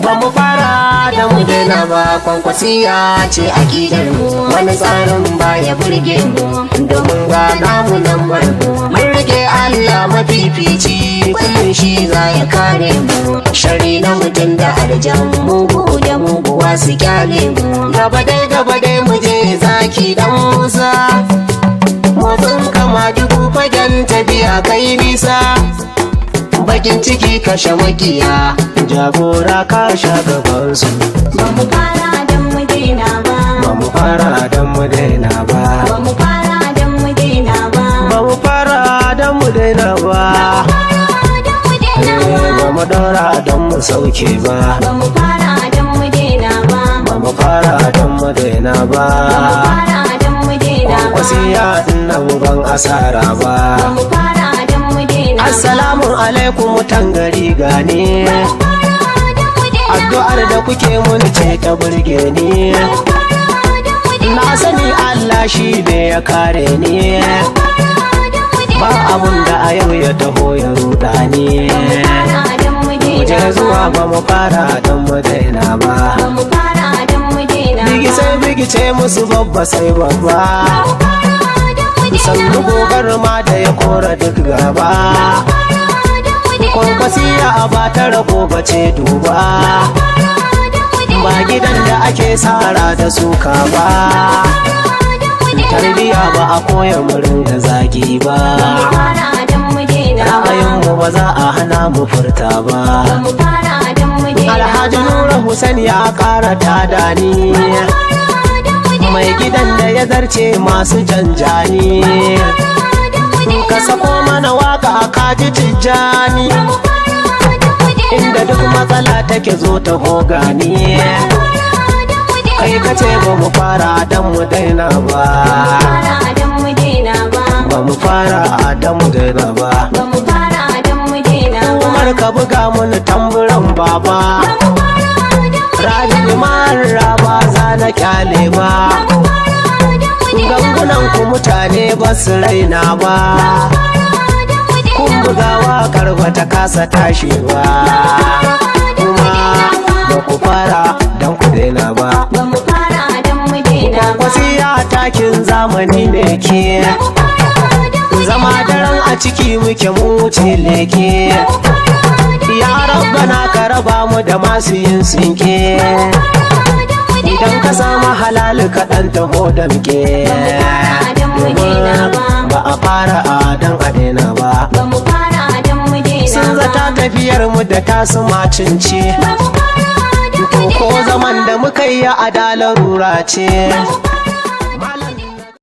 ba mu fara da mu daina ba. Kwankwasiya ce akidar mu, wani tsarin baya burge mu, domin ga namu lambar mu. Mun rike Allah mafifici, kullum shi za ya kare mu. Shari na mutum da aljan, mugu da muguwa su kyale mu. Gaba dai mu je zaki dan Musa, motsin kama dubu fagen tafiya kai nisa. Bakin ciki kashe makiya, jagora ka sha gabansu. Ba mu fara don mu daina ba. Ba mu fara don mu daina ba. Ba mu fara don mu daina ba. Ba mu fara don mu daina ba. Ba mu daura don mu sauke ba. Ba mu fara don mu daina ba. Ba mu fara don mu daina ba. Ba mu fara don mu daina ba. Wasiya na ban asara ba. Ba mu fara don mu daina ba. Assalamu alaikum mutan gari gane. Addu'ar da kuke mun ce ta burge ni. Na sani Allah shi ne ya kare ni. Ba abun da a yau ya taho ya ruda ni. Muje zuwa ba mu fara don mu daina ba. Ba mu fara don mu daina ba. Bigice musu babba sai babba. Sannu gogar ma da ya kora duk gaba. Kwankwasiya a ba ta rabo bace duba. Ba gidan da ake sara da suka ba. Tarbiya ba a koya murin da zagi ba. Ra'ayinmu ba za a hana mu furta ba. Alhaji Nura Hussein ya kara tada ni, mai gidan da ya zarce masu janjani. Ka sako mana waka kaji Tijjani, inda duk matsala take zo ta hogani. Kai kace ba mu fara don mu daina ba. Ba mu fara don mu daina ba. Umar ka buga mun tamburan baba. Rabi mara ba za na kyale ba. Gangunan ku mutane ba su raina ba. Kun buga waƙar ba ta kasa tashi ba. Kuma ba ku fara don ku daina ba. Wasiya takin zamani ne ke, zama daren a ciki muke mu wuce leke. Ya rabbana ka raba mu da masu yin sinke, idan ka samu halal ka ɗan taho da muke. Ba a fara a don a daina ba. Sun zata tafiyar mu da tasu macince, to ko zaman da muka yi a dalarura ce.